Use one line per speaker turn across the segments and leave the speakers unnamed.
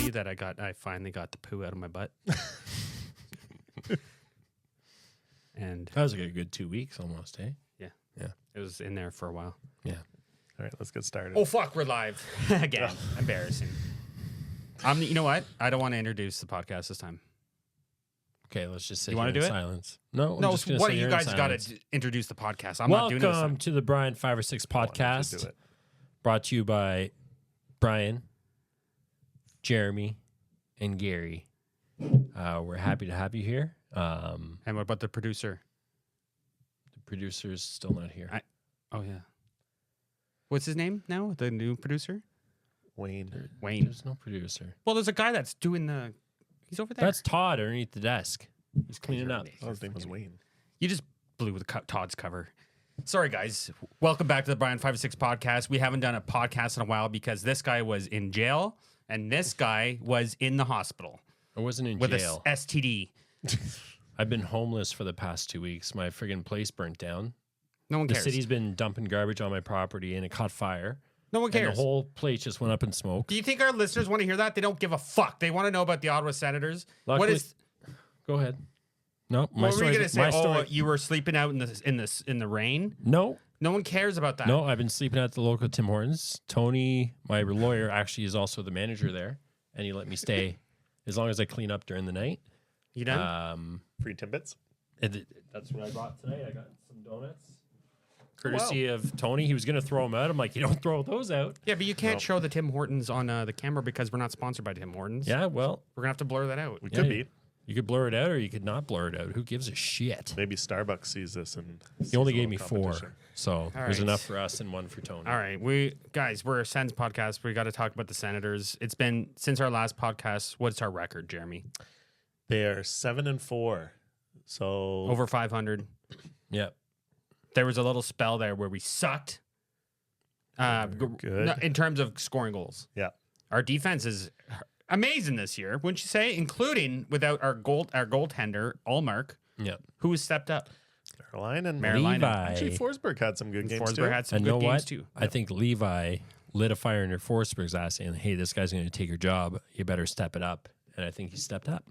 you that I finally got the poo out of my butt. And
that was like a good 2 weeks almost, eh?
Yeah.
Yeah.
It was in there for a while.
Yeah.
All right, let's get started.
Oh, fuck, we're live. Again. Embarrassing. You know what? I don't want to introduce the podcast this time.
Okay, let's just sit
You
here
wanna
in
do it?
silence. No, I'm
No,
just gonna
what
sit
do you
here in
guys got
silence.
to introduce the podcast? I'm not doing this.
Welcome to the Brian 5 or 6
Why don't you
podcast,
do it?
brought to you by Brian, Jeremy, and Gary. We're happy to have you here.
And what about the producer?
The producer's still not here.
Oh, yeah. What's his name now? The new producer?
Wayne.
Wayne.
There's no producer.
Well, there's a guy that's doing the... He's over there.
That's Todd underneath the desk. He's cleaning up.
Oh, his name was Wayne.
You just blew the Todd's cover. Sorry, guys. Welcome back to the Brian 5 or 6 podcast. We haven't done a podcast in a while because this guy was in jail and this guy was in the hospital
I wasn't in
with
jail.
a STD.
I've been homeless for the past 2 weeks. My friggin' place burnt down.
No one
The
cares.
city's been dumping garbage on my property and it caught fire.
No one
And
cares.
the whole place just went up in smoke.
Do you think our listeners want to hear that? They don't give a fuck. They want to know about the Ottawa Senators.
Luckily-
What is...
Go ahead. No,
What were you
story's-
going to say?
my
Oh,
story-
you were sleeping out in the rain?
No,
No one cares about that.
no, I've been sleeping at the local Tim Hortons. Tony, my lawyer, actually is also the manager there, and he let me stay as long as I clean up during the night.
You done?
Free Timbits.
That's what I brought today. I got some donuts. Courtesy of Tony. He was going to throw them out. I'm like, you don't throw those out.
Yeah, but you can't show the Tim Hortons on the camera because we're not sponsored by Tim Hortons.
Yeah, well,
We're going to have to blur that out.
We
yeah,
could be.
You could blur it out or you could not blur it out. Who gives a shit?
Maybe Starbucks sees this and
He only gave me 4, so there's
right.
enough for us and one for Tony.
All right, we're a Sens podcast. We got to talk about the Senators. It's been since our last podcast. What's our record, Jeremy?
They are 7-4. So
Over 500.
Yep.
There was a little spell there where we sucked.
Good.
No, in terms of scoring goals.
Yeah.
Our defense is amazing this year, wouldn't you say? Including without our goaltender Allmark,
Yep.
who has stepped up.
Caroline and
Marilyn.
Actually, Forsberg had some good games too.
Forsberg had some
And
good
know
games
what?
too.
I think Levi lit a fire under Forsberg's ass saying, hey, this guy's going to take your job. You better step it up. And I think he stepped up.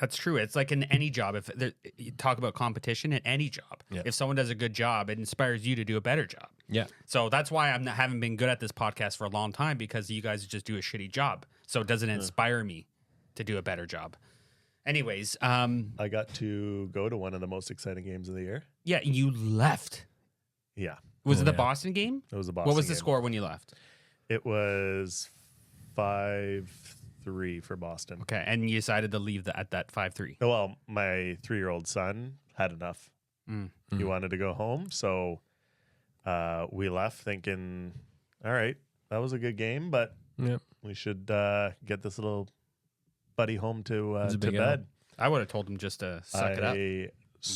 That's true. It's like in any job. If you talk about competition in any job,
Yeah.
if someone does a good job, it inspires you to do a better job.
Yeah.
So that's why I haven't been good at this podcast for a long time because you guys just do a shitty job. So it doesn't inspire me to do a better job. Anyways,
I got to go to one of the most exciting games of the year.
yeah, you left.
Yeah.
Was
Oh,
it the
yeah.
Boston game?
It was a Boston
What was the
game.
score when you left?
It was 5-3 for Boston.
Okay, and you decided to leave at that 5-3.
Well, my 3-year-old son had enough.
Mm.
He wanted to go home, so we left thinking, all right, that was a good game, but
Yep.
we should get this little buddy home to
It's a big
bed.
I would have told him just to suck it up.
I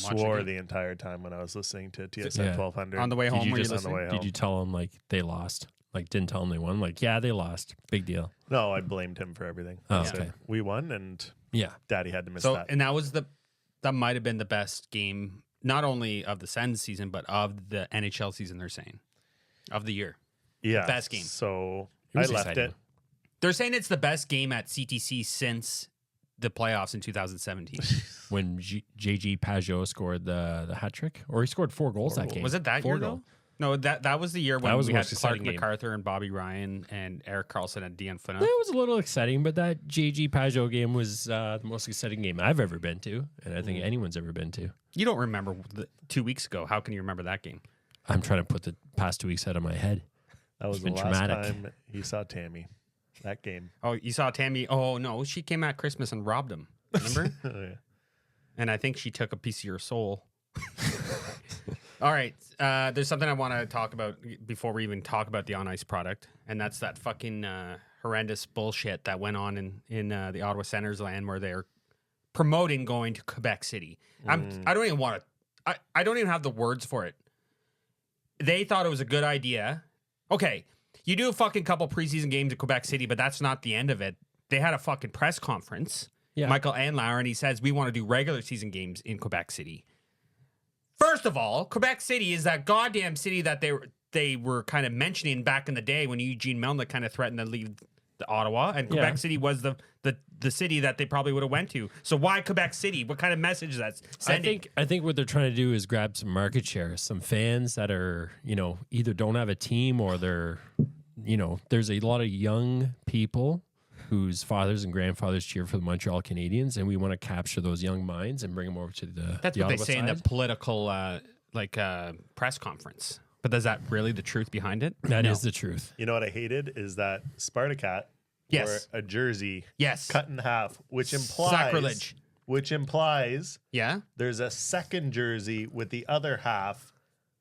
Watch
swore
the
the entire time when I was listening to TSN
Yeah.
1200.
On the way
Did
home,
you
were you
just-
on the
listening?
way home.
Did you tell him, like, they lost? Like, didn't tell him they won? Like, yeah, they lost. Big deal.
No, I blamed him for everything.
Oh,
I said,
okay.
we won, and
Yeah.
Daddy had to miss
So,
that.
and that might have been the best game, not only of the Sens season, but of the NHL season, they're saying, of the year.
Yeah,
best game.
So
It
I
was
left
exciting.
it.
They're saying it's the best game at CTC since the playoffs in 2017.
When JG Pajot scored the hat trick, or he scored 4 goals that game.
Was it that
4
year,
goals.
though? No, that was the year when
That was
we
the
had
most
Clark
exciting game.
MacArthur and Bobby Ryan and Eric Carlson and Dean Finna.
That was a little exciting, but that JG Pajot game was the most exciting game I've ever been to, and I think anyone's ever been to.
You don't remember 2 weeks ago. How can you remember that game?
I'm trying to put the past 2 weeks out of my head.
That was
It's
the
been
last
traumatic.
time he saw Tammy. That game.
Oh, you saw Tammy. Oh, no. She came at Christmas and robbed him. Remember?
Oh, yeah.
And I think she took a piece of your soul. All right. There's something I want to talk about before we even talk about the on-ice product, and that's that fucking horrendous bullshit that went on in the Ottawa Senators land where they're promoting going to Quebec City. I don't even want to... I don't even have the words for it. They thought it was a good idea. Okay, you do a fucking couple preseason games at Quebec City, but that's not the end of it. They had a fucking press conference.
Yeah.
Michael Andlauer, and he says, we want to do regular season games in Quebec City. First of all, Quebec City is that goddamn city that they were kind of mentioning back in the day when Eugene Melnyk kind of threatened to leave Ottawa, and Quebec City was the city that they probably would have went to. So why Quebec City? What kind of message is that sending?
I think what they're trying to do is grab some market share, some fans that are, either don't have a team or they're, there's a lot of young people whose fathers and grandfathers cheer for the Montreal Canadiens, and we want to capture those young minds and bring them over to the
That's
the
what they
Ottawa
say in the
side.
political press conference. But is that really the truth behind it?
That
No.
is the truth.
You know what I hated is that Spartacat
Yes.
wore a jersey
Yes.
cut in half, which implies
Sacrilege.
Which implies
Yeah.
there's a second jersey with the other half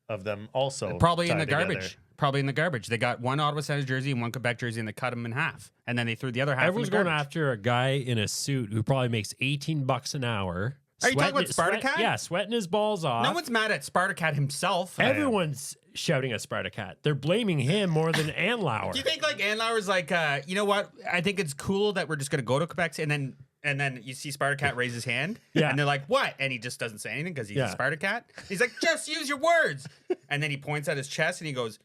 of them also
Probably in
tied
the
together.
garbage. Probably in the garbage. They got one Ottawa Senators jersey and one Quebec jersey, and they cut them in half, and then they threw the other half.
Everyone's
in the
going
garbage.
after a guy in a suit who probably makes $18 an hour.
Are you talking about
sweating-
Spartacat?
Yeah, sweating his balls off.
No one's mad at Spartacat himself.
Everyone's shouting at Spartacat. They're blaming him more than Anlauer.
Do you think like Andlauer's like, you know what? I think it's cool that we're just gonna go to Quebec, and then you see Spartacat raise his hand,
Yeah.
and they're like, what? And he just doesn't say anything because he's
Yeah.
a Spartacat. He's like, just use your words. And then he points at his chest and he goes,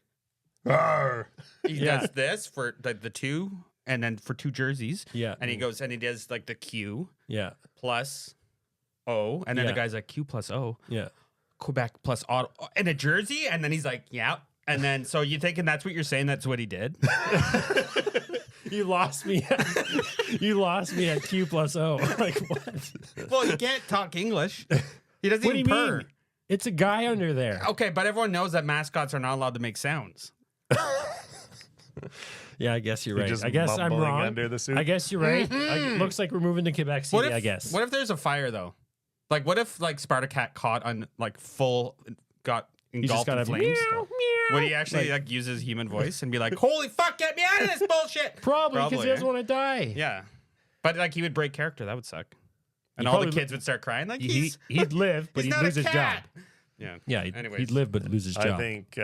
"Arr." He
Yeah.
does this for the two, and then for two jerseys.
Yeah.
And he goes and he does like the Q
Yeah,
plus O, and then
Yeah.
the guy's like Q plus O,
yeah.
Quebec plus Ottawa, and a jersey, and then he's like, yeah. And then so you thinking that's what you're saying? That's what he did?
You lost me. You lost me at Q plus O. Like what?
Well, he can't talk English. He doesn't
What do you
even purr.
mean? It's a guy under there.
Okay, but everyone knows that mascots are not allowed to make sounds.
Yeah, I guess you're
You're
right.
just
I guess I'm
mumbling
wrong.
under the suit.
I guess you're right. Looks like we're moving to Quebec City.
What if,
I guess.
What if there's a fire though? Like, what if like Spartacat caught on like full got
You just
engulfed
got
in
a
flames?
meow, meow.
Would he actually like use his human voice and be like, "Holy fuck, get me out of this bullshit"?
Probably because he doesn't
eh?
want to die.
Yeah, but like he would break character. That would suck. And
He'd
all the
probably-
kids would start crying like
He'd live, but
he's
he'd
not
lose
a
his job.
cat. Yeah.
Yeah,
Anyways.
he'd live but lose his
I
job.
think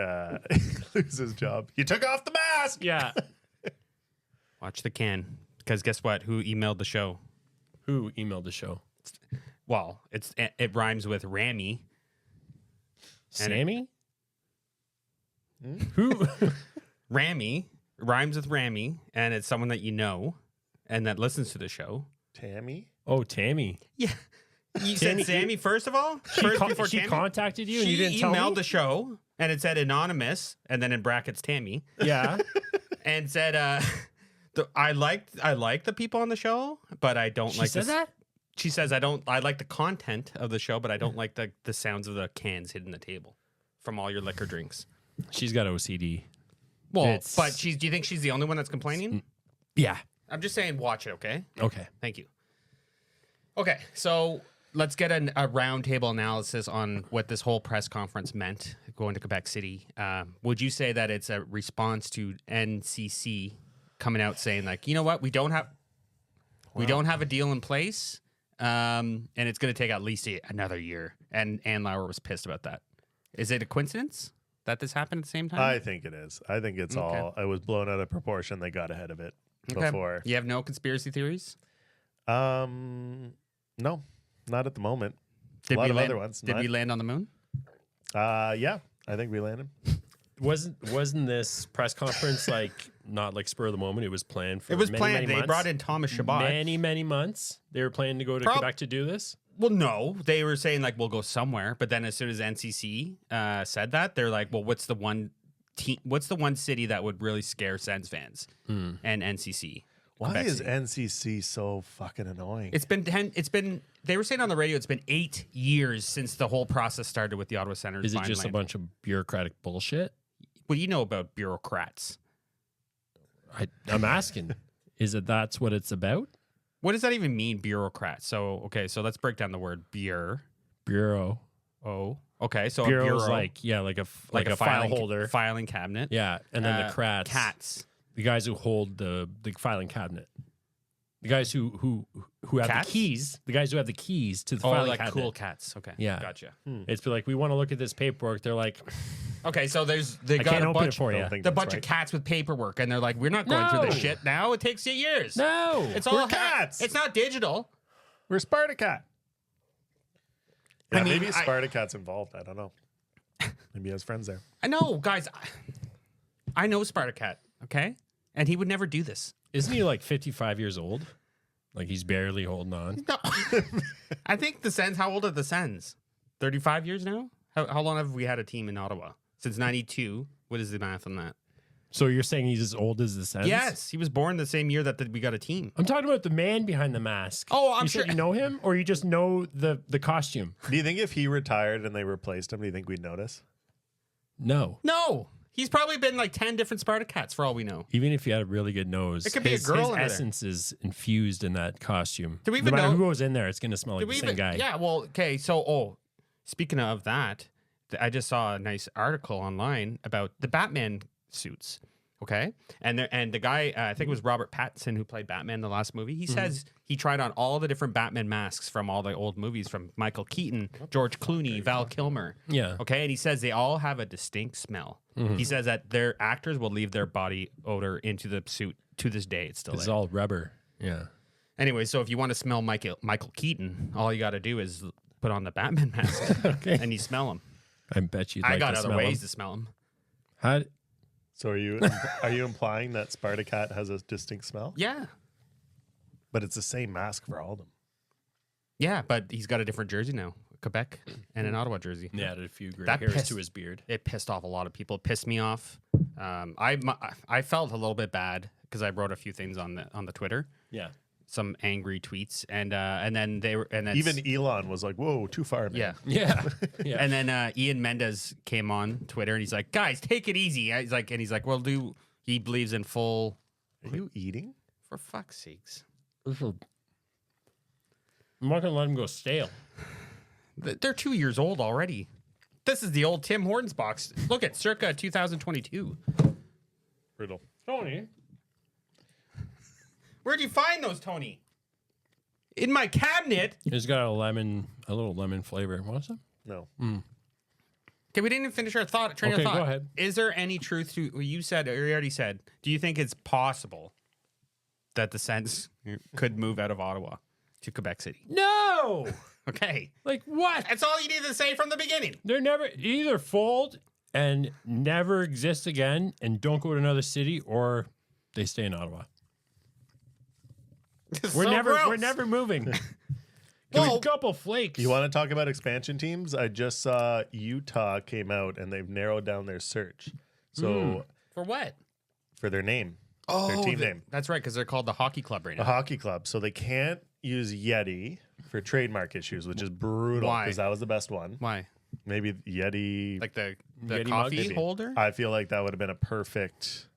lose his job. You took off the mask.
Yeah.
Watch the can, because guess what? Who emailed the show?
Who emailed the show?
Well, it rhymes with Rammy.
Sammy? Who?
Rammy rhymes with Rammy, and it's someone that you know and that listens to the show.
Tammy.
Oh, Tammy.
Yeah. You
Tammy-
said Sammy first of all? First before
She
Tammy?
contacted you and you
She
didn't tell me?
emailed the show, and it said anonymous, and then in brackets Tammy,
Yeah.
and said, I like the people on the show, but I don't
She
like
said
this.
that?
She says, I like the content of the show, but I don't like the sounds of the cans hitting the table from all your liquor drinks.
She's got OCD.
Well,
It's-
but do you think she's the only one that's complaining?
Yeah.
I'm just saying, watch it, okay?
Okay.
Thank you. Okay, so let's get a roundtable analysis on what this whole press conference meant going to Quebec City. Would you say that it's a response to NCC coming out saying like, you know what, we don't have a deal in place, and it's going to take at least another year. And Lauer was pissed about that. Is it a coincidence that this happened at the same time?
I think it is. I think it's all. It was blown out of proportion. They got ahead of it before.
You have no conspiracy theories?
No, not at the moment.
Did
a lot
we
of
land,
other ones.
Did we land on the moon?
Yeah, I think we landed.
Wasn't this press conference like not like spur of the moment? It was planned for
It was
many,
planned.
many
They
months.
brought in Thomas Chabot.
many months. They were planning to go to Quebec to do this.
Well, no, they were saying like we'll go somewhere, but then as soon as NCC said that, they're like, well, what's the one city that would really scare Sens fans? And NCC.
Why
Quebec
is
City.
NCC so fucking annoying?
It's been they were saying on the radio it's been 8 years since the whole process started with the Ottawa Senators.
Is it
buying
just a
land.
bunch of bureaucratic bullshit?
What do you know about bureaucrats?
I'm asking. Is it that's what it's about?
What does that even mean, bureaucrat? So let's break down the word
Bureau.
Oh, okay. So
Bureau
a bureau,
is like a file
filing
holder.
filing cabinet.
Yeah, and then the crats,
cats.
the guys who hold the filing cabinet, the guys who have
Cats?
the keys, the guys who have the keys to the
Oh,
filing
like
cabinet.
cool cats. Okay,
Yeah.
gotcha.
It's be like we want to look at this paperwork. They're like,
Okay, so they
I
got
can't
a
open it
bunch.
for you.
Don't think
The
that's
bunch
right.
of cats with paperwork, and they're like, "We're not going through this
No.
shit now. It takes you years.
No,
It's all
cats.
It's not digital."
We're Spartacat. Yeah,
I mean,
maybe Spartacat's involved. I don't know. Maybe he has friends there.
I know, guys. I know Spartacat, okay, and he would never do this.
Isn't he like 55 years old? Like he's barely holding on.
No. I think the Sens, how old are the Sens? 35 years now? How long have we had a team in Ottawa? Since 92. What is the math on that?
So you're saying he's as old as the Sens?
Yes. He was born the same year that we got a team.
I'm talking about the man behind the mask.
Oh, I'm
you
sure.
said you know him, or you just know the costume?
Do you think if he retired and they replaced him, do you think we'd notice?
No.
No. He's probably been like 10 different Spartacats for all we know.
Even if he had a really good nose,
It could be a girl
his
under there.
essence is infused in that costume.
Do we
no
even
matter
know-
who goes in there, it's going to smell like the same guy.
Yeah, well, okay. So, speaking of that, I just saw a nice article online about the Batman suits. Okay, and the guy, I think it was Robert Pattinson who played Batman in the last movie. He says he tried on all the different Batman masks from all the old movies, from Michael Keaton, George Clooney, Val Kilmer.
Yeah.
Okay, and he says they all have a distinct smell. He says that their actors will leave their body odor into the suit to this day. It's still
It's
there.
all rubber. Yeah.
Anyway, so if you want to smell Michael Keaton, all you got to do is put on the Batman mask and you smell him.
I bet you'd
I
like
got
to
other
smell
ways
him.
to smell him.
How,
So are you implying that Spartacat has a distinct smell?
Yeah.
But it's the same mask for all of them.
Yeah, but he's got a different jersey now, Quebec and an Ottawa jersey.
he added a few gray
That
hairs
pissed-
to his beard.
It pissed off a lot of people. It pissed me off. I felt a little bit bad because I wrote a few things on the Twitter,
Yeah.
some angry tweets, and then they were and then
Even Elon was like, "Whoa, too far, man."
yeah.
Yeah. Yeah.
And then Ian Mendez came on Twitter and he's like, "Guys, take it easy." He's like, "Well, he believes in full."
Are you eating?
For fuck's sakes,
I'm not going to let him go stale.
they're 2 years old already. This is the old Tim Hortons box. Look at circa 2022.
Brutal.
Tony.
Where'd you find those, Tony? In my cabinet.
It's got a little lemon flavor. What's it?
No.
Okay, we didn't even finish our train of
Okay,
thought.
go ahead.
Is there any truth to what you said, or you already said? Do you think it's possible that the Sens could move out of Ottawa to Quebec City?
No.
Okay.
Like what?
That's all you needed to say from the beginning.
They're never either fold and never exist again and don't go to another city, or they stay in Ottawa. We're never moving.
Well,
a couple flakes.
You want to talk about expansion teams? I just saw Utah came out and they've narrowed down their search. So
for what?
for their name,
Oh,
their team name,
That's right, because they're called the Hockey Club right
the
now.
hockey club. So they can't use Yeti for trademark issues, which is brutal
Why?
because that was the best one.
Why?
Maybe Yeti.
Like the
Yeti
coffee
mug?
holder?
I feel like that would have been a perfect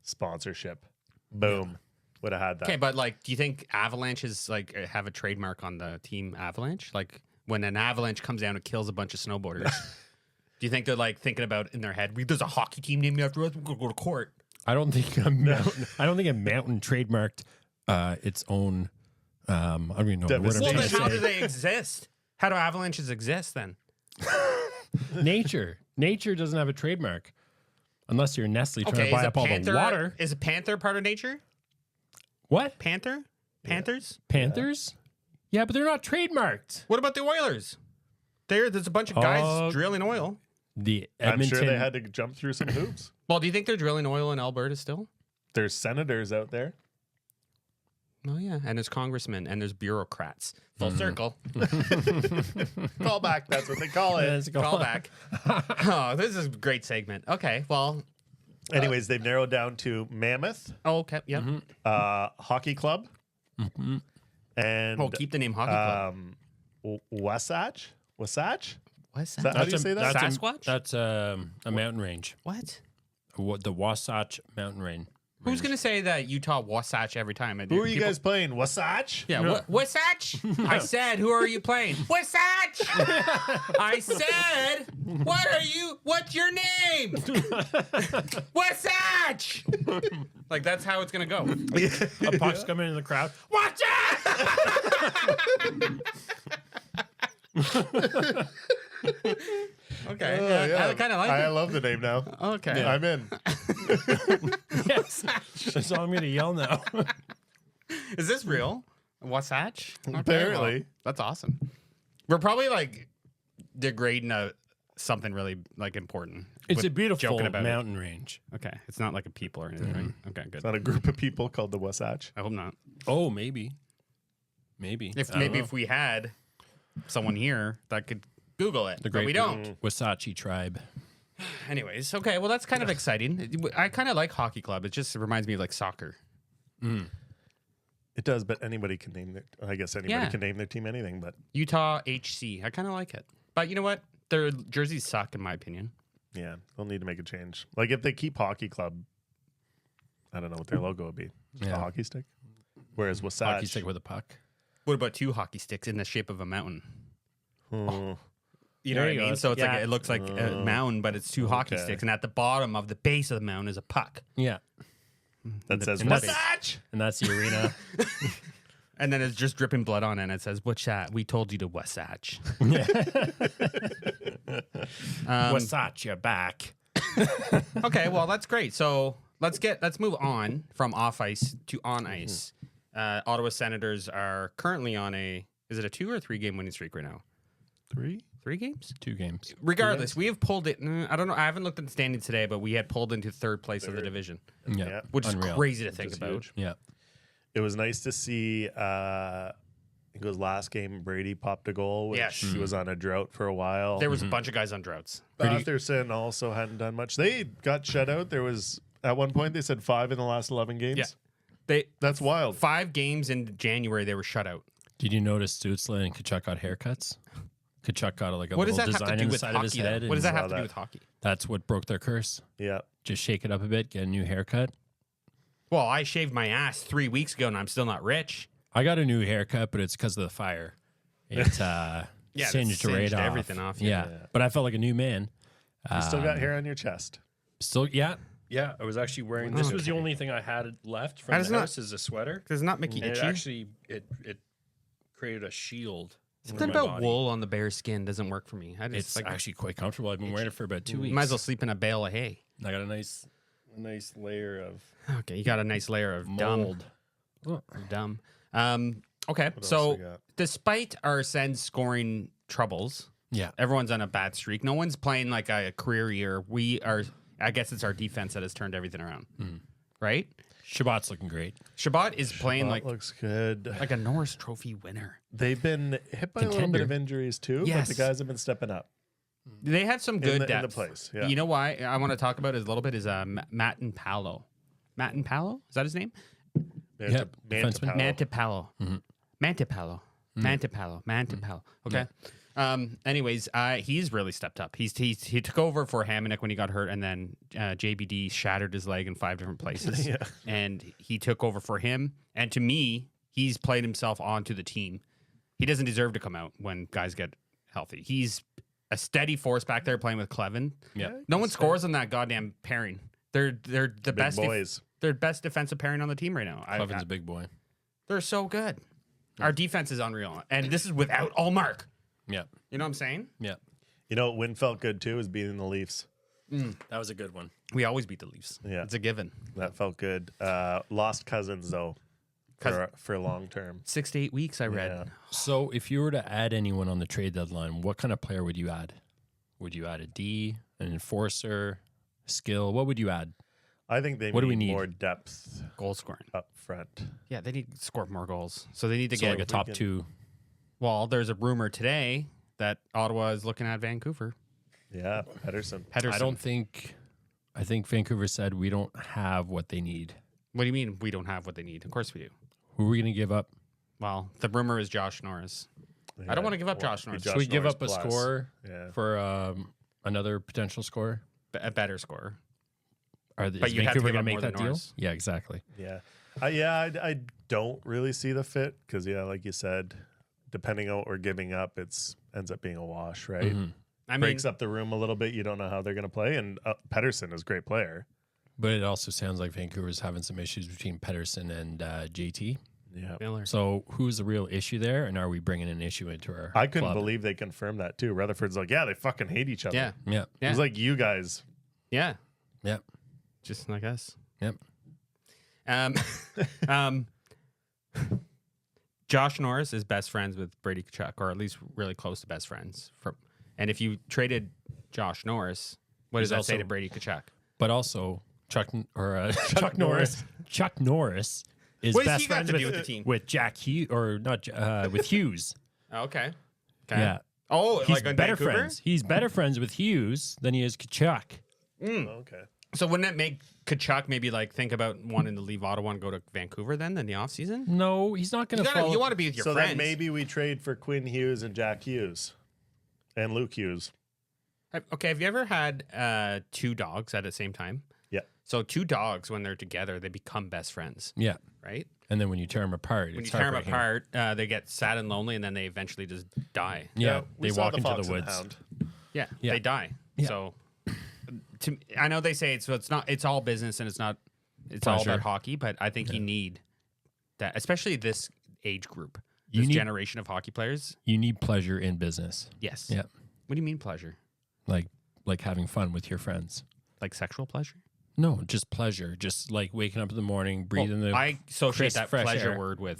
sponsorship. Boom. Would have had that.
Okay, but like, do you think Avalanche is like have a trademark on the team Avalanche? Like when an avalanche comes down and kills a bunch of snowboarders, do you think they're like thinking about in their head? There's a hockey team named after us. We're gonna go to court.
I don't think a mountain. I don't think a mountain trademarked its own. I don't even know the word I'm
Well,
trying
then
to
how do
say.
they exist? How do avalanches exist then?
Nature doesn't have a trademark unless you're Nestle trying to buy
is
up all the water.
Is a panther part of nature?
What?
Panther? Panthers?
Panthers? Yeah, but they're not trademarked.
What about the Oilers? There's a bunch of guys drilling oil.
The
I'm
Edmonton.
sure they had to jump through some hoops.
Well, do you think they're drilling oil in Alberta still?
There's senators out there.
Oh yeah, and there's congressmen and there's bureaucrats. Full circle.
Call back. That's what they call it.
Let's go.
Call back. Oh, this is a great segment. Okay, well,
Anyways, they've narrowed down to Mammoth,
okay, yep.
Hockey Club, and
Oh, keep the name Hockey Club.
Wasatch. Wasatch?
What's
that- how do you say that?
Sasquatch?
That's a mountain range.
What?
The Wasatch Mountain Range.
Who's gonna say that Utah Wasatch every time?
Who are you guys playing? Wasatch?
Yeah, Wasatch? I said, who are you playing? Wasatch! I said, what's your name? Wasatch! Like, that's how it's gonna go.
A puck's coming in the crowd.
Watch it! Okay, I kind of like
I
it.
love the name now.
Okay.
I'm in.
Yes. So I'm going to yell now.
Is this real? Wasatch? Okay,
Apparently.
well, that's awesome. We're probably like degrading a something really like important.
It's
With
a beautiful
joking about
mountain range.
it. Okay, it's not like a people or anything, right? Okay, good.
It's not a group of people called the Wasatch.
I hope not.
Oh, maybe. Maybe.
If
I don't know.
if we had someone here that could Google it, but
great
we don't.
Wasatch tribe.
Anyways, okay, well that's kind of exciting. I kind of like hockey club. It just reminds me of like soccer.
It does, but anybody can name their. I guess anybody
Yeah.
can name their team anything. But
Utah HC. I kind of like it, but you know what? Their jerseys suck, in my opinion.
yeah, they'll need to make a change. Like if they keep hockey club, I don't know what their logo would be. Just a
Yeah.
hockey stick. Whereas Wasatch,
Hockey stick with a puck.
What about two hockey sticks in the shape of a mountain?
Hmm.
You know
There
what I
you
mean?
go.
So it's
Yeah.
like it looks like a mountain, but it's two hockey
Okay.
sticks, and at the bottom of the base of the mountain is a puck.
Yeah.
that says
and that's-
Wasatch.
And that's the arena.
And then it's just dripping blood on it, and it says, "What's that? We told you to Wasatch."
Wasatch, you're back.
Okay, well that's great. So let's move on from off ice to on ice. Ottawa Senators are currently on is it a 2 or 3 game winning streak right now?
3.
3 games?
2 games.
Regardless, we have pulled it. I don't know. I haven't looked at the standings today, but we had pulled into third place of the division,
Yeah.
which is
Unreal.
crazy to think
is
about.
huge.
Yeah.
It was nice to see. I think it was last game Brady popped a goal, which
Yes.
he was on a drought for a while.
There was a bunch of guys on droughts.
Batherson also hadn't done much. They got shut out. There was at one point they said 5 in the last 11 games.
Yeah.
That's wild.
5 games in January they were shut out.
Did you notice Stutzla and Kachuk got haircuts? Kachuk got like a
What does
little
that have
design
to do
in the
with
side of his
hockey?
head.
What does
and
that have to
that.
do with hockey?
That's what broke their curse.
Yeah.
Just shake it up a bit, get a new haircut.
Well, I shaved my ass 3 weeks ago, and I'm still not rich.
I got a new haircut, but it's because of the fire. It singed right
singed
off.
everything off,
Yeah.
yeah.
But I felt like a new man.
You still got hair on your chest.
Still, yeah. Yeah, I was actually wearing. This was the only thing I had left from
That is
the
not-
house is a sweater.
Does it not make you
And it
itchy?
actually it created a shield.
Something
over my
about
body.
wool on the bear's skin doesn't work for me. I just
It's
like
actually quite comfortable. I've been wearing it for about 2 weeks.
might as well sleep in a bale of hay.
I got a nice layer of
Okay, you got a nice layer of
mold.
dumb. Okay,
else we
so
got?
despite our Sens scoring troubles,
Yeah.
everyone's on a bad streak. No one's playing like a career year. We are. I guess it's our defense that has turned everything around, right?
Shabbat's looking great.
Shabbat is playing
That
like
looks good.
a Norris Trophy winner.
They've been hit by a little
Contender.
bit of injuries too,
Yes.
but the guys have been stepping up.
They have some good
in the
depth.
place, yeah.
You know why I want to talk about it a little bit is Matt and Palo. Matt and Palo? Is that his name?
Yeah, defenseman.
Mantipalo.
Mantipalo. Mantipalo. Okay. Anyways, he's really stepped up. He took over for Hamonic when he got hurt, and then JBD shattered his leg in 5 different places.
Yeah.
And he took over for him. And to me, he's played himself onto the team. He doesn't deserve to come out when guys get healthy. He's a steady force back there playing with Clevin.
Yeah.
No one scores on that goddamn pairing. They're the
Big
best
boys.
they're best defensive pairing on the team right now.
Clevin's a big boy.
They're so good. Our defense is unreal, and this is without Allmark.
Yeah.
You know what I'm saying?
Yeah.
You know what win felt good too is beating the Leafs.
That was a good one.
We always beat the Leafs.
Yeah.
It's a given.
That felt good. Lost Cousins though for long term.
6 to 8 weeks, I read.
Yeah.
So if you were to add anyone on the trade deadline, what kind of player would you add? Would you add a D, an enforcer, skill? What would you add?
I think they
What do we need?
more depth
Goal scoring.
up front.
Yeah, they need to score more goals. So they need to
So
get
like a top
can-
2.
Well, there's a rumor today that Ottawa is looking at Vancouver.
Yeah, Pedersen.
Pedersen.
I think Vancouver said we don't have what they need.
What do you mean we don't have what they need? Of course we do.
Who are we going to give up?
Well, the rumor is Josh Norris. I don't want to give up Josh Norris.
Josh
Should we give
Norris
up a
plus.
score
Yeah.
for another potential score?
A better score.
Is
But you'd have to
Vancouver
give
going
up
to make
more
that
than
deal?
Norris.
Yeah, exactly.
Yeah. I don't really see the fit because, yeah, like you said, depending on what we're giving up, ends up being a wash, right?
Mm-hmm.
I mean,
Breaks up the room a little bit. You don't know how they're going to play. And Pedersen is a great player.
But it also sounds like Vancouver's having some issues between Pedersen and JT.
Yeah.
Miller.
So who's the real issue there? And are we bringing an issue into our
I couldn't
club?
believe they confirmed that too. Rutherford's like, yeah, they fucking hate each other.
Yeah.
Yeah.
It
Yeah.
was like you guys.
Yeah.
Yep.
Just like us.
Yep.
Josh Norris is best friends with Brady Kachuk, or at least really close to best friends. And if you traded Josh Norris, what does
He's
that say
also-
to Brady Tkachuk?
But also Chuck Norris. Chuck Norris is
What has
best
he got
friends
to
with,
do with the team?
with Jack Hughes or not with Hughes.
Okay.
Yeah.
Oh,
He's
like on
better
Vancouver?
friends. He's better friends with Hughes than he is Kachuk.
Okay.
So wouldn't it make Kachuk maybe like think about wanting to leave Ottawa and go to Vancouver then in the offseason?
No, he's not going to follow.
You want to be with your
So
friends.
then maybe we trade for Quinn Hughes and Jack Hughes and Luke Hughes.
Okay, have you ever had two dogs at the same time?
Yeah.
So two dogs, when they're together, they become best friends,
Yeah.
right?
And then when you tear them apart,
When
it's
you tear them
heartbreaking.
apart, they get sad and lonely, and then they eventually just die.
Yeah,
we
they
saw
walk into
Fox
the
and
woods.
Hound.
Yeah,
Yeah.
they die.
Yeah.
So, I know they say it's not. It's all business, and it's not. It's all
Pleasure.
about hockey, but I think you need that, especially this age group,
You
this
need-
generation of hockey players.
You need pleasure in business.
Yes.
Yeah.
What do you mean pleasure?
Like having fun with your friends.
Like sexual pleasure?
No, just pleasure. Just like waking up in the morning, breathing the
I associate
crisp,
that
fresh
pleasure
air.
word with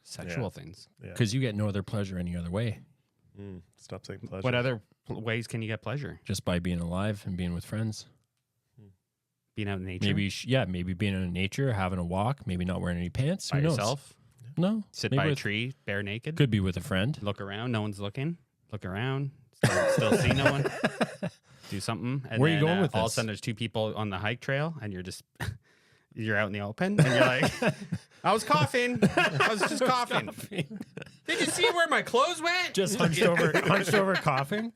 sexual things.
because you get no other pleasure any other way.
Stop saying pleasure.
What other ways can you get pleasure?
Just by being alive and being with friends.
Being out in nature?
Maybe being in nature, having a walk, maybe not wearing any pants.
by
Who knows?
yourself?
No.
Sit
maybe
by a
with-
tree, bare naked?
Could be with a friend.
Look around, no one's looking. Look around, still see no one. Do something. And
Where are you
then,
going with
all of a
this?
sudden there's two people on the hike trail and you're just you're out in the open and you're like, I was coughing. I was just coughing. Did you see where my clothes went?
Just hunched over coughing.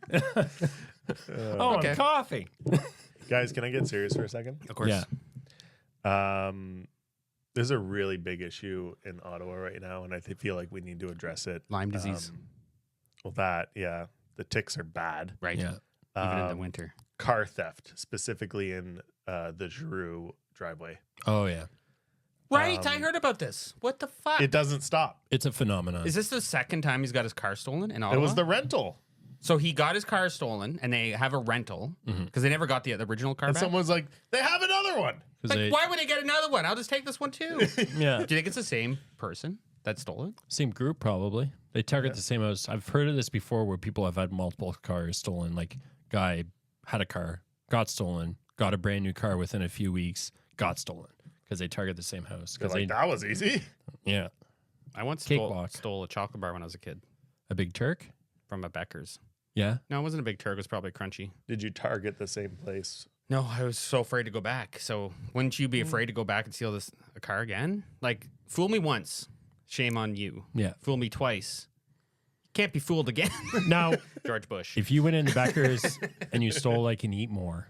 Okay.
I'm coughing.
Guys, can I get serious for a second?
Of course.
Yeah.
There's a really big issue in Ottawa right now, and I feel like we need to address it.
Lyme disease.
Well, the ticks are bad.
Right.
Yeah.
Even in the winter.
Car theft, specifically in the Giroux driveway.
Oh yeah.
Right. I heard about this. What the fuck?
It doesn't stop.
It's a phenomenon.
Is this the second time he's got his car stolen in
It
Ottawa?
was the rental.
So he got his car stolen and they have a rental because they never got the original car
And
back.
someone's like, they have another one.
'Cause
Like,
they-
why would they get another one? I'll just take this one too.
yeah.
Do you think it's the same person that stole it?
Same group, probably. They target the same house. I've heard of this before where people have had multiple cars stolen. Like, guy had a car, got stolen, got a brand new car within a few weeks, got stolen because they target the same house.
You're
Because
like, that was easy.
yeah,
I once
Cakewalk.
stole a chocolate bar when I was a kid
a big Turk.
from a Becker's.
Yeah,
No, it wasn't a big turk. It was probably crunchy.
Did you target the same place?
No, I was so afraid to go back. So wouldn't you be afraid to go back and steal a car again? Like, fool me once, shame on you.
yeah.
Fool me twice, can't be fooled again.
Now,
George Bush.
if you went into Becker's and you stole like an Eat More,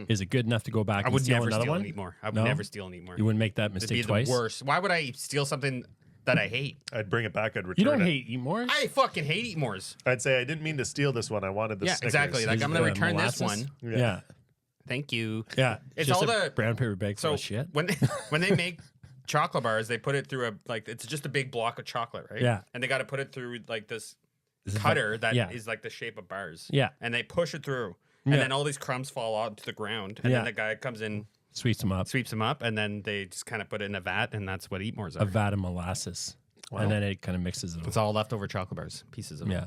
is it good enough to go back
I
and
would
steal
never
another
steal
one?
and eat more. I would
No?
never steal and eat more.
You wouldn't make that
It'd be
mistake
the
twice.
worst. Why would I steal something that I hate?
I'd bring it back. I'd return
You don't
it.
hate Eat More.
I fucking hate Eat Mores.
I'd say I didn't mean to steal this one. I wanted the
Yeah,
Snickers.
exactly. Like, I'm gonna return this one.
Yeah,
Thank you.
yeah.
It's
Just
all
a
the-
brown paper bag full
So
of shit.
when they make chocolate bars, they put it through it's just a big block of chocolate, right?
Yeah.
And they got to put it through like this
Is it
cutter that is
yeah.
like the shape of bars.
Yeah.
And they push it through, and
Yeah.
then all these crumbs fall out to the ground, and
Yeah.
then the guy comes in,
Sweeps them up.
sweeps them up, and then they just kind of put it in a vat, and that's what Eat Mores are.
A vat of molasses, and then it kind of mixes it.
It's all leftover chocolate bars, pieces of
Yeah,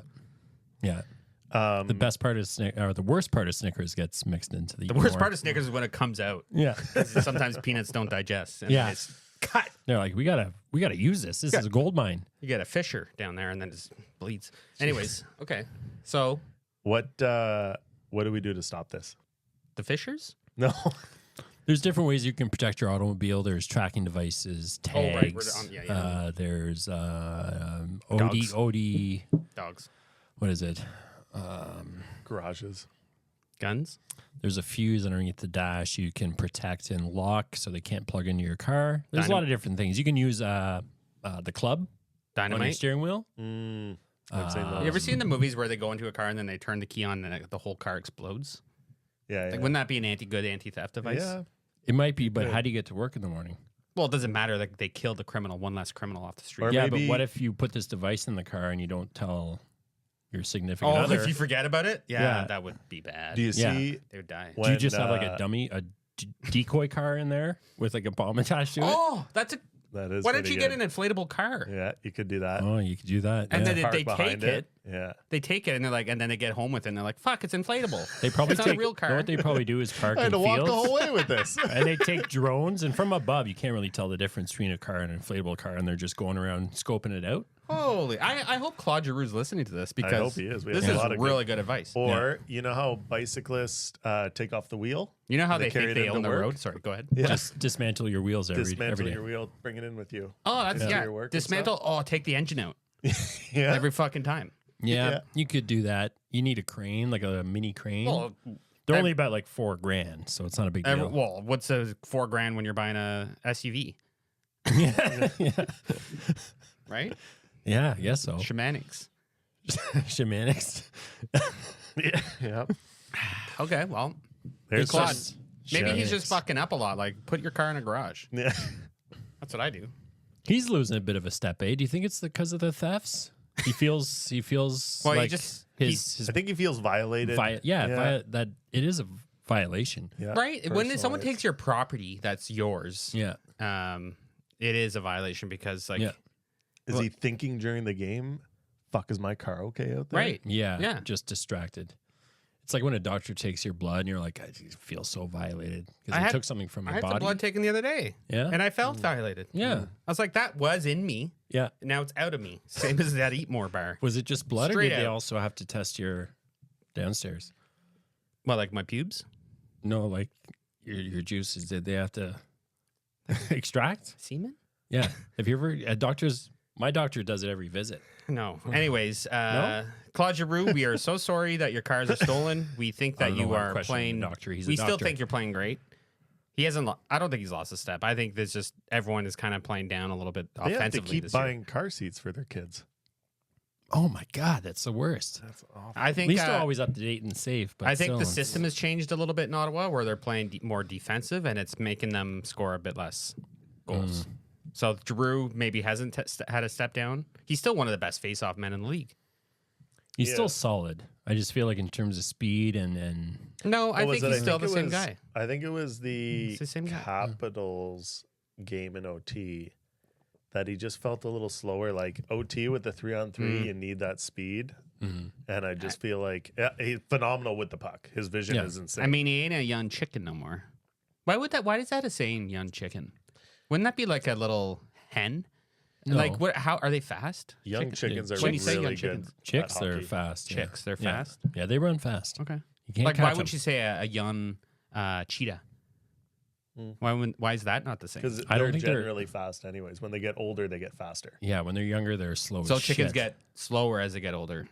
yeah.
Um,
The best part of or the worst part of Snickers gets mixed into the.
The worst part of Snickers is when it comes out.
yeah,
Sometimes peanuts don't digest. And
Yeah.
It's cut.
they're like, we gotta use this. This is a gold mine.
You get a fissure down there, and then it just bleeds. Anyways, okay. So
what do we do to stop this?
the fissures.
No.
There's different ways you can protect your automobile. There's tracking devices,
Oh, right.
tags.
We're on- yeah.
There's
Dogs.
OD.
Dogs.
What is it?
Garages.
Guns.
There's a fuse underneath the dash you can protect and lock so they can't plug into your car. There's a lot of different things. You can use the club on your
Dynamite.
steering wheel.
I've seen those.
You ever seen the movies where they go into a car and then they turn the key on and the whole car explodes?
Yeah.
Like,
yeah.
wouldn't that be an anti-theft device?
Yeah.
It might be, but how do you get to work in the morning?
Well, it doesn't matter. Like, they killed the criminal, one less criminal off the street.
Or
Yeah,
maybe-
but what if you put this device in the car and you don't tell your significant
Oh,
other?
if you forget about it? Yeah,
Yeah.
that would be bad.
Do you
Yeah.
see
They would die.
Do
when,
you just have like a dummy, decoy car in there with like a bomb attached to it?
Oh, that's a...
That is.
Why don't
pretty
you
good.
get an inflatable car?
Yeah, you could do that.
Oh, you could do that.
And
yeah.
then
Park
they
behind
take it.
Yeah.
They take it and they're like, and then they get home with it and they're like, fuck, it's inflatable.
They probably
it's not
take
a real
You
car.
know what they probably do is park
I had
in
to walk
fields,
the whole way with this.
and they take drones, and from above you can't really tell the difference between a car and an inflatable car, and they're just going around scoping it out.
Holy, I hope Claude Giroux's listening to this because
hope he is. We have
this
a
is
lot of
really good advice.
Or you know how bicyclists take off the wheel?
You know how
they
they
carry
think
it
they
into
own the
work?
road? Sorry, go ahead.
Yeah.
Just dismantle your wheels every
Dismantle
day.
your wheel, bring it in with you.
Oh, that's
Yeah.
yeah.
Your work and
Dismantle. Oh, take the engine out
Yeah.
every fucking time.
Yeah,
Yeah.
you could do that. You need a crane, like a mini crane.
Well,
They're only about like $4,000, so it's not a big deal.
well, what's a $4,000 when you're buying a SUV,
yeah, yeah,
right?
yeah, I guess so.
Shamanics.
Shamanics.
Yeah.
Okay, well,
There's
Claude.
some-
maybe he's
Shamanics.
just fucking up a lot. Like, put your car in a garage.
Yeah.
That's what I do.
He's losing a bit of a step, eh? Do you think it's because of the thefts? He feels
Well, he
like
just-
his
I think he feels violated.
that it is a violation.
Yeah.
Right? When someone
Personalized.
takes your property that's yours,
Yeah.
it is a violation because, like,
Yeah.
Is he thinking during the game, fuck, is my car okay out there?
right?
Yeah.
Yeah.
Just distracted. It's like when a doctor takes your blood and you're like, I feel so violated
I
because they
had-
took something from
I
your
had
body.
the blood taken the other day,
Yeah.
and I felt violated.
Yeah.
I was like, that was in me.
Yeah.
Now it's out of me. Same as that Eat More bar.
Was it just blood,
Straight
or did they
out.
also have to test your downstairs?
Well, like my pubes,
No, like your juices. Did they have to extract?
semen.
Yeah. Have you ever doctors? My doctor does it every visit.
No. Anyways, Claude Giroux, we are so sorry that your cars are stolen. We think
I
that
don't know
you
why I'm
are
questioning
playing.
the doctor. He's a
we still
doctor.
think you're playing great. He hasn't. I don't think he's lost a step. I think there's just everyone is kind of playing down a little bit
They have to
offensively
keep
this year.
buying car seats for their kids.
Oh my God, that's the worst.
That's awful.
I
At
think.
least they're always up to date and safe. But
I think
still,
the
it's-
system has changed a little bit in Ottawa, where they're playing more defensive, and it's making them score a bit less goals. So Giroux maybe hasn't had a step down. He's still one of the best face-off men in the league.
He's
Yeah.
still solid. I just feel like in terms of speed and
No, I
What was
think
it?
he's still
think
the
it
same
was-
guy.
I think it was the
It's the same guy.
Capitals game in OT that he just felt a little slower. Like OT with the 3-on-3, you need that speed. And I just feel like he's phenomenal with the puck. His vision
Yeah.
is insane.
I mean, he ain't a young chicken no more. Why would that? Why is that a saying, young chicken? Wouldn't that be like a little hen?
No.
Like what? How are they fast?
young chickens are
When you say young
really good.
chickens-
chicks,
at
they're
hockey.
fast.
Chicks, they're
Yeah.
fast.
Yeah, they run fast.
Okay.
You can't
Like, why
catch
would
them.
you say a young cheetah? Why is that not the same?
Because
I don't
they're
think they're-
generally fast anyways. When they get older, they get faster.
Yeah, when they're younger, they're slow.
So
as
chickens
shit.
get slower as they get older.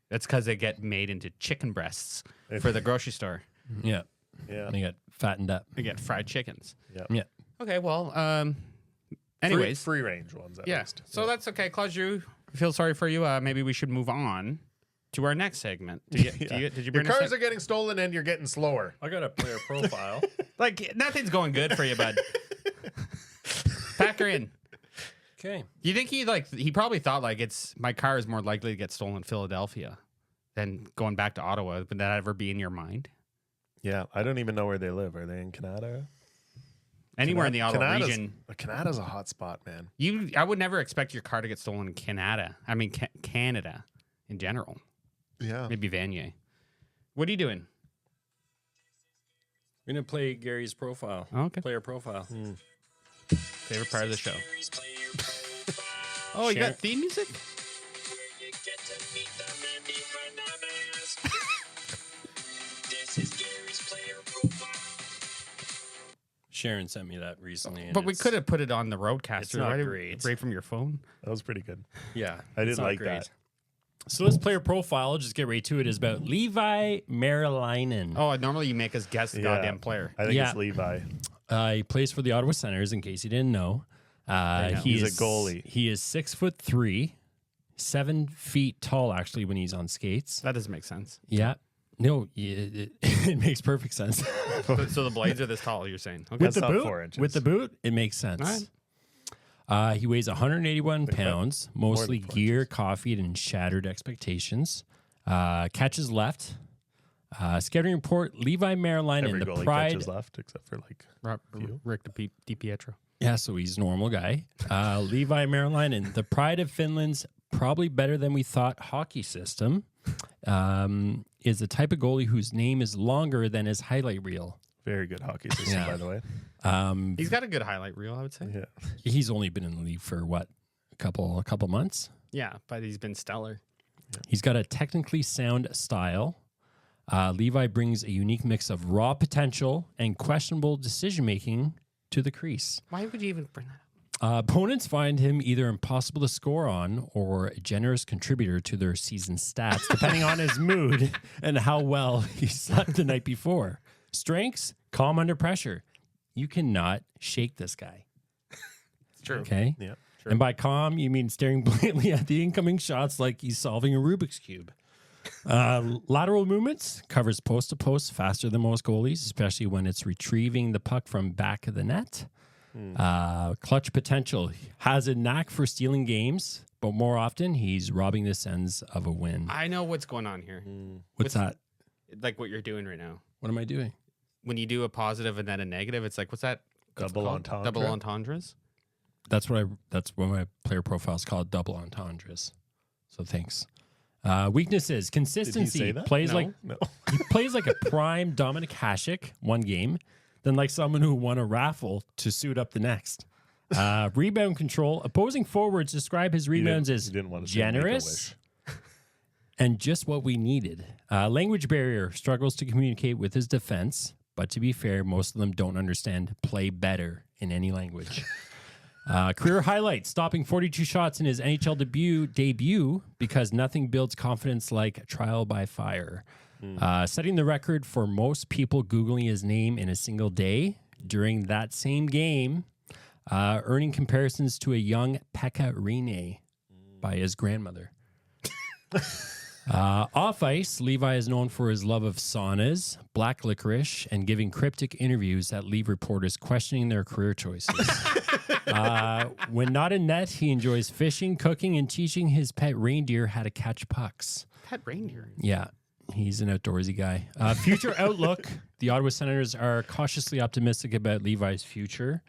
That's because they get made into chicken breasts for the grocery store.
Yeah,
Yeah.
they get fattened up.
They get fried chickens.
Yeah.
Okay, well, anyways,
Free range ones at
yeah.
least.
So that's okay, Claude Giroux. I feel sorry for you. Maybe we should move on to our next segment. Did you
Your
bring
cars
us
are getting stolen and you're getting slower.
I got a player profile.
like nothing's going good for you, bud? Pack her in.
Okay.
Do you think he probably thought like my car is more likely to get stolen in Philadelphia than going back to Ottawa? Would that ever be in your mind?
Yeah. I don't even know where they live. Are they in Canada?
Anywhere in the Ottawa
Canada's-
region,
Canada's a hot spot, man.
I would never expect your car to get stolen in Canada. I mean, Canada in general.
Yeah.
Maybe Vanier. What are you doing?
We're gonna play Gary's profile.
Oh, okay.
Player profile.
Favorite part of the show. Oh, you
Share-
got theme music?
Sharon sent me that recently. and
But we
it's-
could have put it on the roadcaster,
it's not
right?
great.
Right from your phone.
That was pretty good.
Yeah,
I did
it's not
like
great.
that.
So this player profile, I'll just get right to it, is about Levi Marilainen.
Oh, normally you make us guess the
Yeah.
goddamn player.
I think
Yeah.
it's Levi.
He plays for the Ottawa Senators, in case you didn't know.
know.
He's a goalie.
He is 6'3", 7 feet tall, actually, when he's on skates.
That doesn't make sense.
Yeah. No, it makes perfect sense.
So the blades are this tall, you're saying? Okay.
That's
With the
not
boot,
4 inches.
with the boot, it makes sense. He weighs 181 pounds, mostly
4
gear, coffeed, and shattered expectations. Catches left. Scouting report: Levi Marilainen,
Every
the
goalie
pride.
catches left except for like
Rick DiPietro.
Yeah, so he's a normal guy. Levi Merilainen, the pride of Finland's probably better than we thought hockey system, is the type of goalie whose name is longer than his highlight reel.
Very good hockey system, by the way.
He's got a good highlight reel, I would say.
Yeah.
He's only been in the league for what, a couple months?
Yeah, but he's been stellar.
He's got a technically sound style. Levi brings a unique mix of raw potential and questionable decision making to the crease.
Why would you even bring that up?
Opponents find him either impossible to score on or a generous contributor to their season stats, depending on his mood and how well he slept the night before. Strengths, calm under pressure. You cannot shake this guy.
It's true.
Okay?
Yeah.
True. And by calm, you mean staring blankly at the incoming shots like he's solving a Rubik's Cube. Lateral movements, covers post to post faster than most goalies, especially when it's retrieving the puck from back of the net. Clutch potential, has a knack for stealing games, but more often he's robbing the Sens of a win.
I know what's going on here.
What's that?
Like what you're doing right now.
What am I doing?
When you do a positive and then a negative, it's like, what's that? What's it
Double
called?
entendre.
Double entendres?
That's what my player profile is called, double entendres. So thanks. Weaknesses, consistency.
say that?
Plays
No.
like he plays like a prime Dominic Hasek one game, then like someone who won a raffle to suit up the next. Rebound control. Opposing forwards describe his rebounds as
you didn't want to say
generous and just what we needed. Language barrier, struggles to communicate with his defense, but to be fair, most of them don't understand play better in any language. Career highlights, stopping 42 shots in his NHL debut because nothing builds confidence like trial by fire. Setting the record for most people Googling his name in a single day. During that same game, earning comparisons to a young Pekka Rinne by his grandmother. Off ice, Levi is known for his love of saunas, black licorice, and giving cryptic interviews that leave reporters questioning their career choices. When not in net, he enjoys fishing, cooking, and teaching his pet reindeer how to catch pucks.
Pet reindeer.
Yeah, he's an outdoorsy guy. Future outlook, the Ottawa Senators are cautiously optimistic about Levi's future,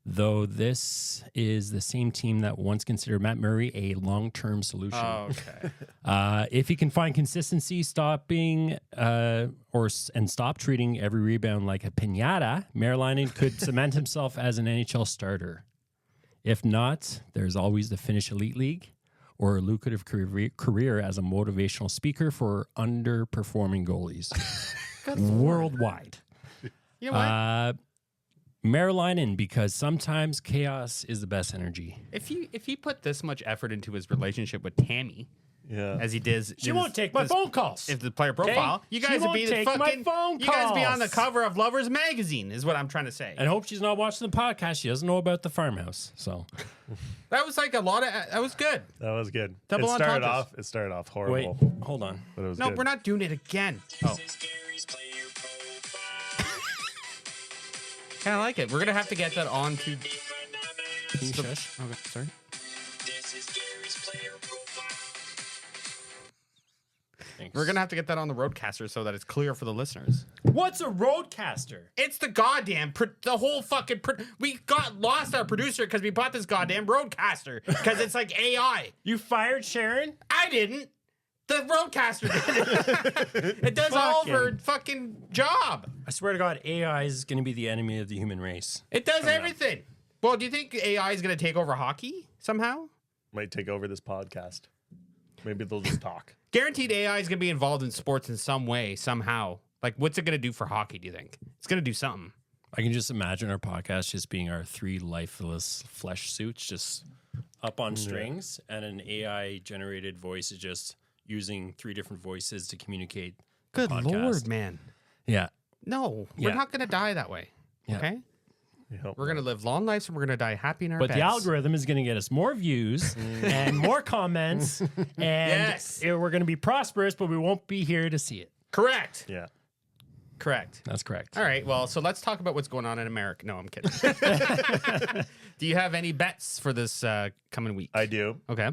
though this is the same team that once considered Matt Murray a long-term solution.
Oh, okay.
If he can find consistency, stopping and stop treating every rebound like a piñata, Merilainen could cement himself as an NHL starter. If not, there's always the Finnish Elite League or a lucrative career as a motivational speaker for underperforming goalies worldwide.
You know what?
Merilainen, because sometimes chaos is the best energy.
If he put this much effort into his relationship with Tammy,
Yeah.
as he does,
She won't take my phone calls.
If the player profile,
Okay?
you
She
guys would
won't
be the
take my
fucking.
phone
You guys be on the
calls.
cover of Lovers Magazine, is what I'm trying to say.
I hope she's not watching the podcast. She doesn't know about the farmhouse. So
That was like a lot of. That was good.
That was good.
Double
It started
entendres.
off horrible.
wait, hold on.
But it was
No,
good.
we're not doing it again. Oh. Kind of like it. We're gonna have to get that onto.
Can you shush?
Okay, sorry.
Thanks.
We're gonna have to get that on the roadcaster so that it's clear for the listeners.
What's a roadcaster?
It's the goddamn the whole fucking. We got lost our producer because we bought this goddamn roadcaster because it's like AI.
You fired Sharon?
I didn't. The roadcaster did it. It does all of her fucking job.
I swear to God, AI is going to be the enemy of the human race.
It does everything. Well, do you think AI is going to take over hockey somehow?
Might take over this podcast. Maybe they'll just talk.
Guaranteed AI is going to be involved in sports in some way, somehow. Like, what's it going to do for hockey, do you think? It's going to do something.
I can just imagine our podcast just being our 3 lifeless flesh suits just up on strings, and an AI generated voice is just using 3 different voices to communicate.
Good
podcast.
Lord, man.
Yeah.
No, we're
Yeah.
not going to die that way.
Yeah.
Okay?
Yeah.
We're going to live long lives and we're going to die happy in our
But
beds.
the algorithm is going to get us more views and more comments, and
Yes.
we're going to be prosperous, but we won't be here to see it.
Correct.
Yeah.
Correct.
That's correct.
All right. Well, so let's talk about what's going on in America. No, I'm kidding. Do you have any bets for this coming week?
I do.
Okay.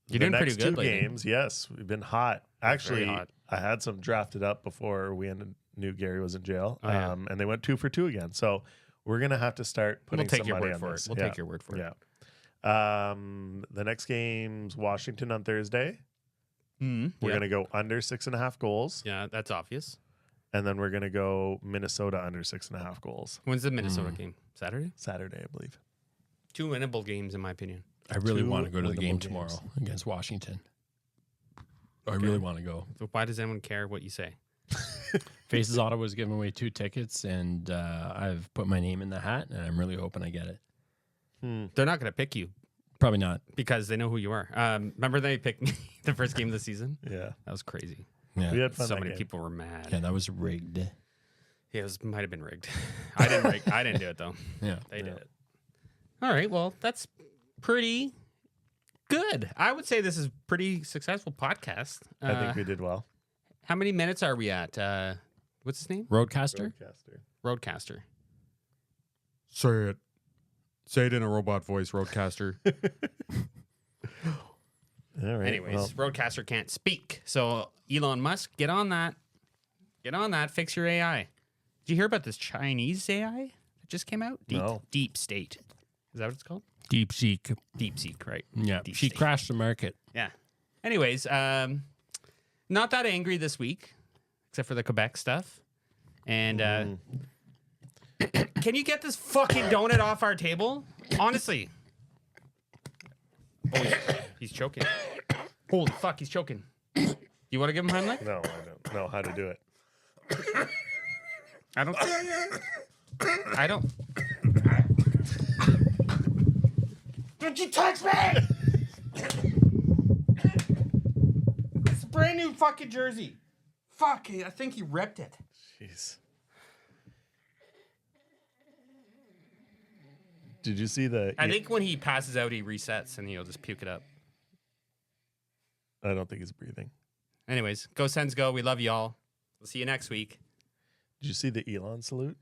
You're
doing
the
pretty
next
good
2
lately.
games, yes, we've been hot. Actually,
hot.
I had some drafted up before we knew Gary was in jail,
Oh, yeah.
and they went 2 for 2 again. So We're gonna have to start putting
We'll take
some
your
money
word
on
for
this.
it. We'll take your word for it.
Yeah. The next game's Washington on Thursday. We're gonna go under 6.5 goals,
Yeah, that's obvious.
and then we're gonna go Minnesota under 6.5 goals.
When's the Minnesota game? Saturday?
Saturday, I believe.
2 winnable games, in my opinion.
I really
Two
want to go to the
winnable
game
games.
tomorrow against Washington. I really want to go.
So why does anyone care what you say?
Faces Ottawa is giving away 2 tickets, and I've put my name in the hat, and I'm really hoping I get it.
They're not going to pick you
Probably not.
because they know who you are. Remember they picked me the first game of the season?
Yeah,
That was crazy.
Yeah,
we had fun.
So
that
many
game.
people were mad.
yeah, that was rigged.
Yeah, it might have been rigged. I didn't do it though.
Yeah,
They did it. All right. Well, that's pretty good. I would say this is pretty successful podcast.
I think we did well.
How many minutes are we at? What's his name?
Roadcaster.
Roadcaster.
Say it. Say it in a robot voice, Roadcaster.
All right.
Anyways,
well,
Roadcaster can't speak. So Elon Musk, get on that. Get on that. Fix your AI. Did you hear about this Chinese AI that just came out?
No.
Deep State. Is that what it's called?
Deep Seek.
Deep Seek, right?
Yeah,
Deep
she
State.
crashed the market.
Yeah. Anyways, not that angry this week, except for the Quebec stuff. And can you get this fucking donut off our table? Honestly. Oh, he's choking. Holy fuck, he's choking. You want to give him Heimlich?
no, I don't know how to do it.
I don't. Don't you touch me! It's a brand new fucking jersey. Fuck, I think he ripped it.
Jeez. Did you see the?
I think when he passes out, he resets and he'll just puke it up.
I don't think he's breathing.
Anyways, go Sens go. We love y'all. We'll see you next week.
Did you see the Elon salute?